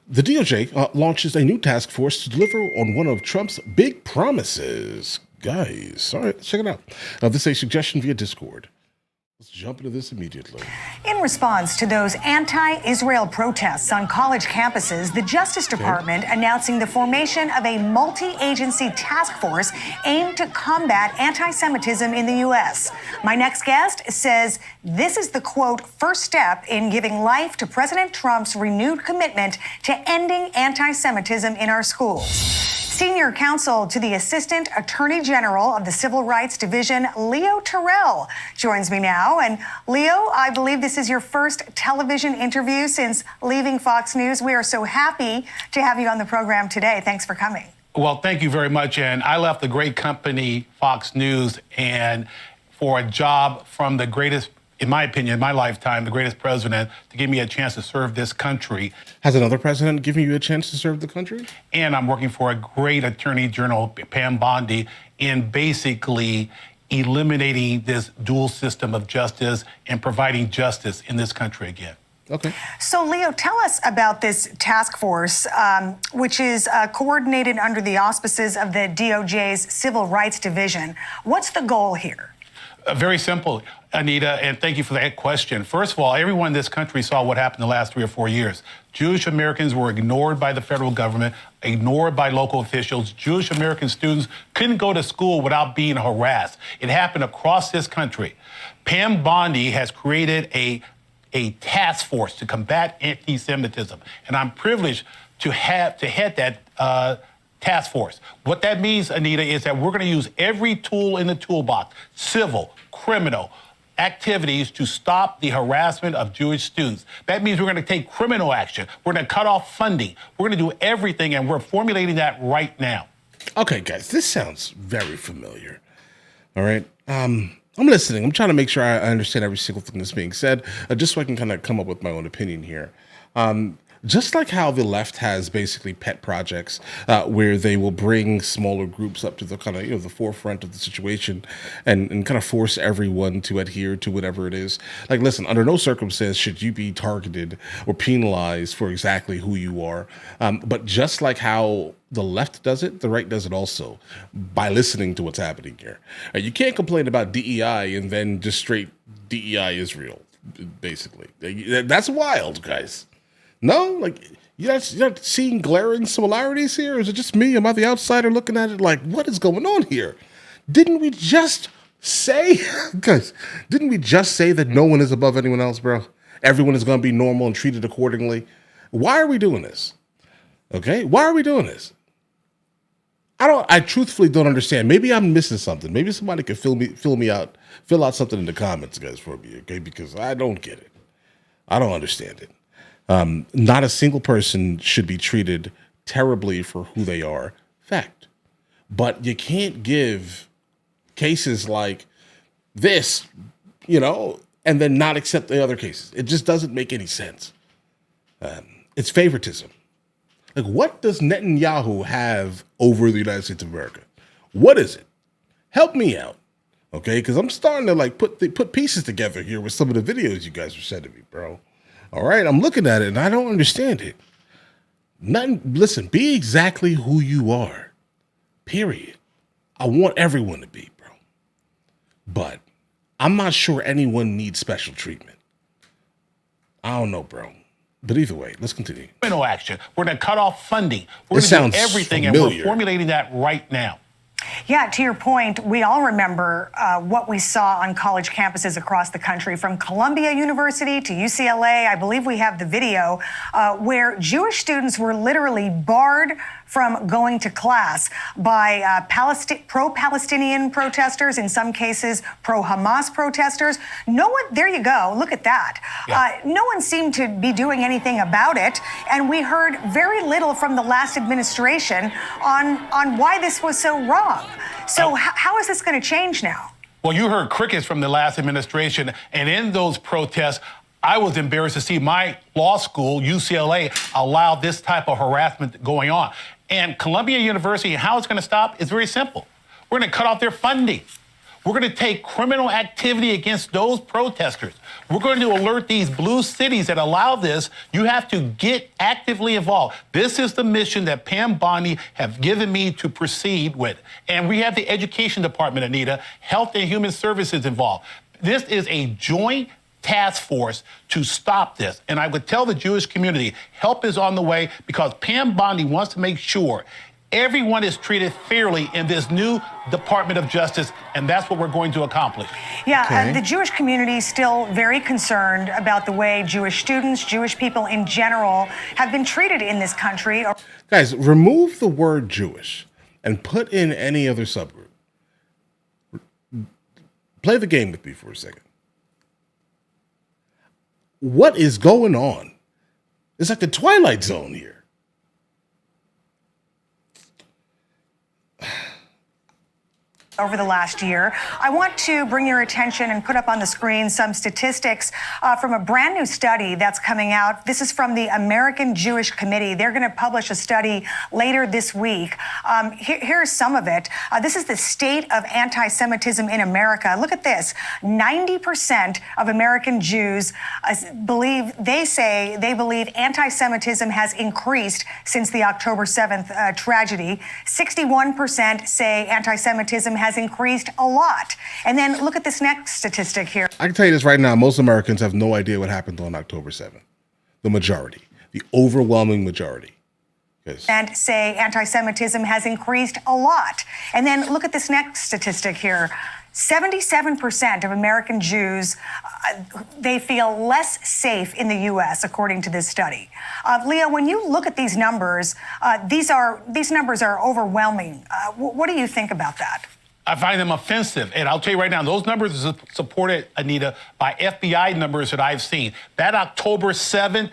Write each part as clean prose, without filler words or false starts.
The DOJ launches a new task force to deliver on one of Trump's big promises. Guys, all right, check it out. This is a suggestion via Discord. Let's jump into this immediately. In response to those anti-Israel protests on college campuses, the Justice Department announcing the formation of a multi-agency task force aimed to combat anti-Semitism in the U.S. My next guest says this is the, quote, first step in giving life to President Trump's renewed commitment to ending anti-Semitism in our schools. Senior counsel to the Assistant Attorney General of the Civil Rights Division, Leo Terrell, joins me now. And Leo, I believe this is your first television interview since leaving Fox News. We are so happy to have you on the program today. Thanks for coming. Well, thank you very much. And I left the great company, Fox News, and for a job from the greatest, in my opinion, in my lifetime, the greatest president, to give me a chance to serve this country. Has another president given you a chance to serve the country? And I'm working for a great attorney general, Pam Bondi, in basically eliminating this dual system of justice and providing justice in this country again. Okay. So, Leo, tell us about this task force, which is coordinated under the auspices of the DOJ's Civil Rights Division. What's the goal here? Very simple, Anita, and thank you for that question. First of all, everyone in this country saw what happened the last 3 or 4 years. Jewish Americans were ignored by the federal government, ignored by local officials. Jewish American students couldn't go to school without being harassed. It happened across this country. Pam Bondi has created a task force to combat anti-Semitism, and I'm privileged to head that task force. What that means, Anita, is that we're going to use every tool in the toolbox, civil, criminal activities, to stop the harassment of Jewish students. That means we're going to take criminal action. We're going to cut off funding. We're going to do everything, and we're formulating that right now. Okay, guys, this sounds very familiar. All right. I'm listening. I'm trying to make sure I understand every single thing that's being said, just so I can kind of come up with my own opinion here. Just like how the left has basically pet projects where they will bring smaller groups up to the kind of, the forefront of the situation and kind of force everyone to adhere to whatever it is. Like, listen, under no circumstance should you be targeted or penalized for exactly who you are. But just like how the left does it, the right does it also by listening to what's happening here. You can't complain about DEI and then just straight DEI Israel, basically. That's wild, guys. No, like you're not seeing glaring similarities here? Or is it just me? Am I the outsider looking at it like, what is going on here? Didn't we just say, guys, didn't we just say that no one is above anyone else, bro? Everyone is going to be normal and treated accordingly. Why are we doing this? Okay, why are we doing this? I truthfully don't understand. Maybe I'm missing something. Maybe somebody could fill out something in the comments, guys, for me, okay? Because I don't get it. I don't understand it. Not a single person should be treated terribly for who they are. Fact. But you can't give cases like this, and then not accept the other cases. It just doesn't make any sense. It's favoritism. Like, what does Netanyahu have over the United States of America? What is it? Help me out, okay? Because I'm starting to put pieces together here with some of the videos you guys are sending me, bro. All right, I'm looking at it and I don't understand it. Listen, be exactly who you are. Period. I want everyone to be, bro. But I'm not sure anyone needs special treatment. I don't know, bro. But either way, let's continue. Criminal action. We're going to cut off funding. We're going to do everything, familiar. And we're formulating that right now. Yeah, to your point, we all remember what we saw on college campuses across the country, from Columbia University to UCLA. I believe we have the video where Jewish students were literally barred from going to class by pro-Palestinian protesters, in some cases pro-Hamas protesters. No one, there you go, look at that. Yeah. No one seemed to be doing anything about it, and we heard very little from the last administration on why this was so wrong. So how is this going to change now? Well, you heard crickets from the last administration, and in those protests, I was embarrassed to see my law school, UCLA, allow this type of harassment going on. And Columbia University, how it's going to stop is very simple. We're going to cut off their funding. We're going to take criminal activity against those protesters. We're going to alert these blue cities that allow this. You have to get actively involved. This is the mission that Pam Bondi have given me to proceed with. And we have the education department, Anita, health and human services involved. This is a joint task force to stop this. And I would tell the Jewish community, help is on the way, because Pam Bondi wants to make sure everyone is treated fairly in this new Department of Justice, and that's what we're going to accomplish. Yeah, Okay. the Jewish community is still very concerned about the way Jewish students, Jewish people in general, have been treated in this country. Guys, remove the word Jewish and put in any other subgroup. Play the game with me for a second. What is going on? It's like the Twilight Zone here. Over the last year. I want to bring your attention and put up on the screen some statistics from a brand new study that's coming out. This is from the American Jewish Committee. They're going to publish a study later this week. Here's some of it. This is the state of anti-Semitism in America. Look at this. 90% of American Jews believe anti-Semitism has increased since the October 7th tragedy. 61% say anti-Semitism has increased a lot. And then look at this next statistic here. I can tell you this right now. Most Americans have no idea what happened on October 7th. The majority, the overwhelming majority. Yes. And say anti-Semitism has increased a lot. And then look at this next statistic here. 77% of American Jews, they feel less safe in the U.S., according to this study. Leo, when you look at these numbers, these numbers are overwhelming. What do you think about that? I find them offensive. And I'll tell you right now, those numbers are supported, Anita, by FBI numbers that I've seen. That October 7th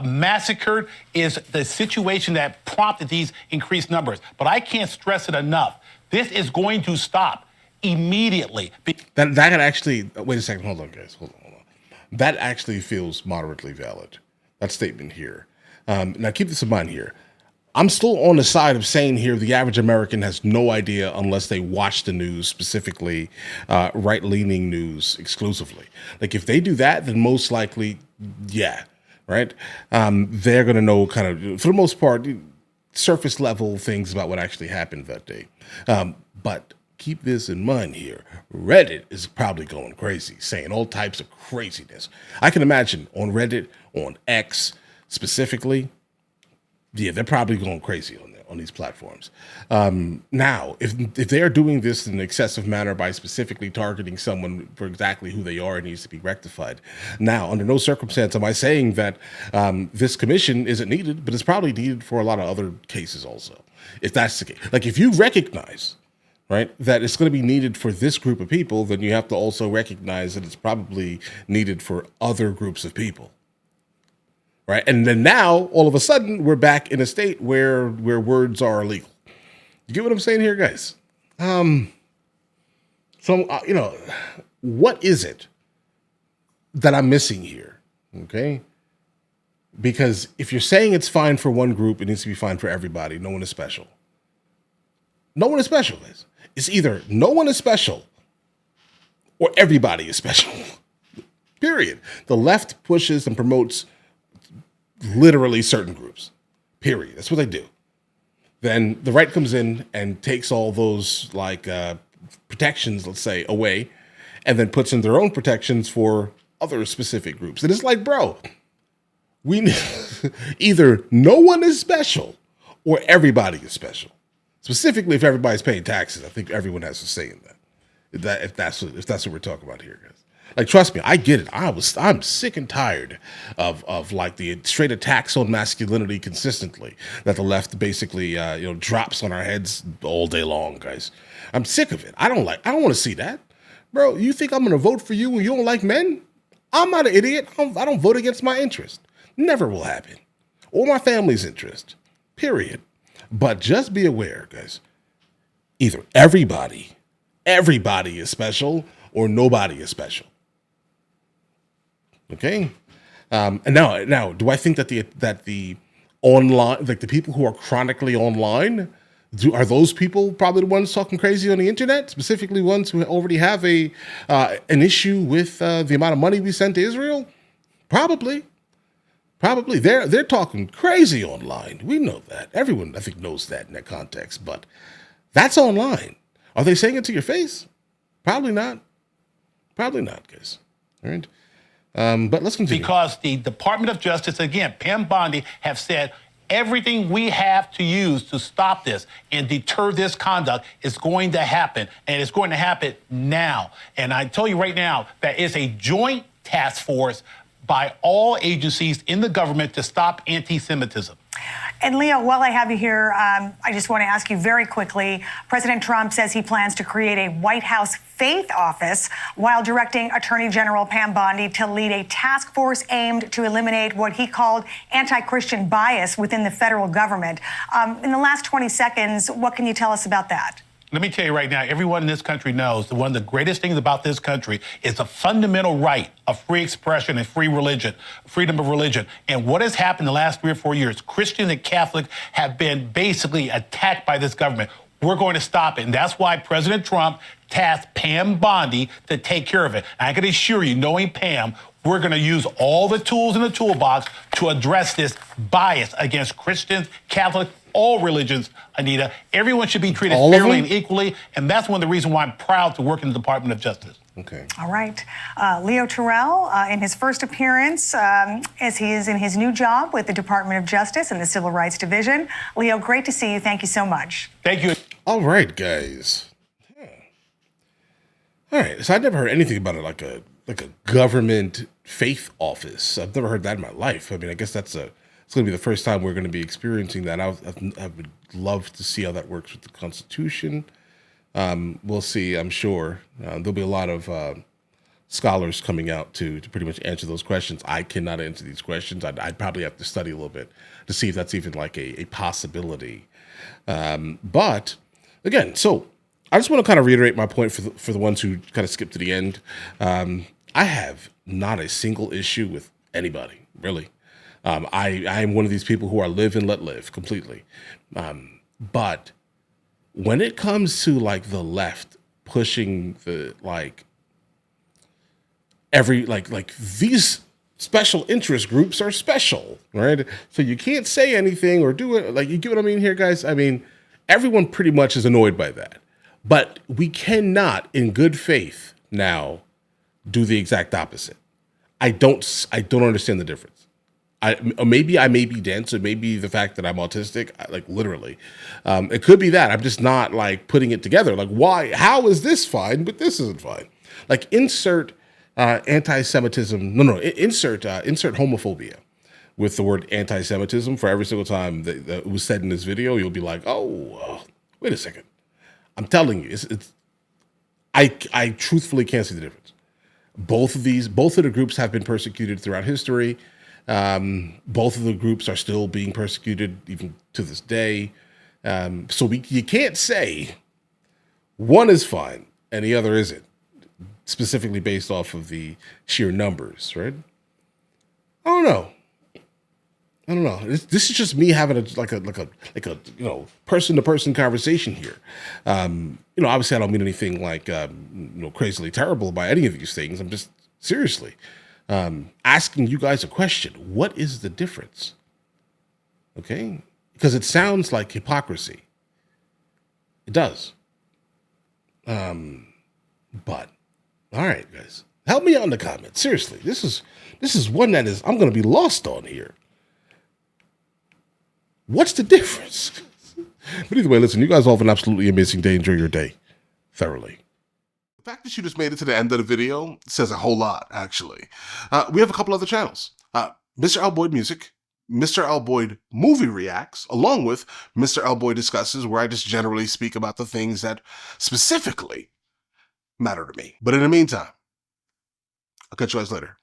massacre is the situation that prompted these increased numbers. But I can't stress it enough. This is going to stop immediately. That could actually, wait a second, hold on, guys, hold on. That actually feels moderately valid, that statement here. Now keep this in mind here. I'm still on the side of saying here the average American has no idea unless they watch the news, specifically right-leaning news exclusively. Like if they do that, then most likely, yeah, right? They're going to know kind of, for the most part, surface level things about what actually happened that day. But keep this in mind here. Reddit is probably going crazy, saying all types of craziness. I can imagine on Reddit, on X specifically, yeah, they're probably going crazy on these platforms. Now, if they are doing this in an excessive manner by specifically targeting someone for exactly who they are, it needs to be rectified. Now, under no circumstance am I saying that this commission isn't needed, but it's probably needed for a lot of other cases also. If that's the case, like if you recognize, right, that it's going to be needed for this group of people, then you have to also recognize that it's probably needed for other groups of people. Right. And then now, all of a sudden, we're back in a state where words are illegal. You get what I'm saying here, guys? What is it that I'm missing here? Okay. Because if you're saying it's fine for one group, it needs to be fine for everybody. No one is special. No one is special, guys. It's either no one is special or everybody is special. Period. The left pushes and promotes literally certain groups, period. That's what they do. Then the right comes in and takes all those protections, let's say, away, and then puts in their own protections for other specific groups. And it's like, bro, we either no one is special or everybody is special. Specifically, if everybody's paying taxes, I think everyone has to say in that. If that's what we're talking about here, guys. Like, trust me, I get it. I'm sick and tired of like the straight attacks on masculinity consistently that the left basically drops on our heads all day long, guys. I'm sick of it. I don't want to see that, bro. You think I'm gonna vote for you when you don't like men? I'm not an idiot. I don't vote against my interest. Never will happen, or my family's interest. Period. But just be aware, guys. Either everybody is special, or nobody is special. Okay, and now, do I think that the online, like the people who are chronically online, Are those people probably the ones talking crazy on the internet, specifically ones who already have an issue with the amount of money we send to Israel? Probably. They're talking crazy online. We know that. Everyone, I think, knows that in that context. But that's online. Are they saying it to your face? Probably not. Probably not, guys. All right. But let's continue. Because the Department of Justice, again, Pam Bondi, have said everything we have to use to stop this and deter this conduct is going to happen, and it's going to happen now. And I tell you right now that it's a joint task force by all agencies in the government to stop anti-Semitism. And Leo, while I have you here, I just want to ask you very quickly. President Trump says he plans to create a White House faith office while directing Attorney General Pam Bondi to lead a task force aimed to eliminate what he called anti-Christian bias within the federal government. In the last 20 seconds, what can you tell us about that? Let me tell you right now, everyone in this country knows that one of the greatest things about this country is the fundamental right of free expression and free religion, freedom of religion. And what has happened in the last 3 or 4 years, Christians and Catholics have been basically attacked by this government. We're going to stop it. And that's why President Trump tasked Pam Bondi to take care of it. And I can assure you, knowing Pam, we're going to use all the tools in the toolbox to address this bias against Christians, Catholics, all religions, Anita. Everyone should be treated fairly and equally, and that's one of the reasons why I'm proud to work in the Department of Justice. Okay. All right. Leo Terrell, in his first appearance, as he is in his new job with the Department of Justice and the Civil Rights Division. Leo, great to see you. Thank you so much. Thank you. All right, guys. All right. So I never heard anything about it like a government faith office. I've never heard that in my life. I mean, I guess it's going to be the first time we're going to be experiencing that. I would love to see how that works with the Constitution. We'll see, I'm sure. There'll be a lot of scholars coming out to pretty much answer those questions. I cannot answer these questions. I'd probably have to study a little bit to see if that's even like a possibility. But again, so I just want to kind of reiterate my point for the ones who kind of skipped to the end. I have not a single issue with anybody, really. I am one of these people who are live and let live completely. But when it comes to like the left pushing the these special interest groups are special, right? So you can't say anything or do it. Like, you get what I mean here, guys? I mean, everyone pretty much is annoyed by that. But we cannot, in good faith, now do the exact opposite. I don't understand the difference. Maybe I may be dense, or maybe the fact that I'm autistic, like literally. It could be that. I'm just not like putting it together. Like, why? How is this fine, but this isn't fine? Like, insert anti-Semitism. Insert homophobia with the word anti-Semitism for every single time that it was said in this video. You'll be like, oh, wait a second. I'm telling you, I truthfully can't see the difference. Both of the groups have been persecuted throughout history. Both of the groups are still being persecuted even to this day. So you can't say one is fine and the other isn't, specifically based off of the sheer numbers, right? I don't know. This is just me having a person-to-person conversation here. Obviously I don't mean anything like crazily terrible by any of these things. I'm just seriously asking you guys a question. What is the difference? Okay, because it sounds like hypocrisy. It does. But all right, guys, help me out in the comments. Seriously, this is one that I'm going to be lost on here. What's the difference? But either way, listen, you guys all have an absolutely amazing day. Enjoy your day thoroughly. The fact that you just made it to the end of the video says a whole lot, actually. We have a couple other channels. MrLboyd Music, MrLboyd Movie Reacts, along with MrLboyd Discusses, where I just generally speak about the things that specifically matter to me. But in the meantime, I'll catch you guys later.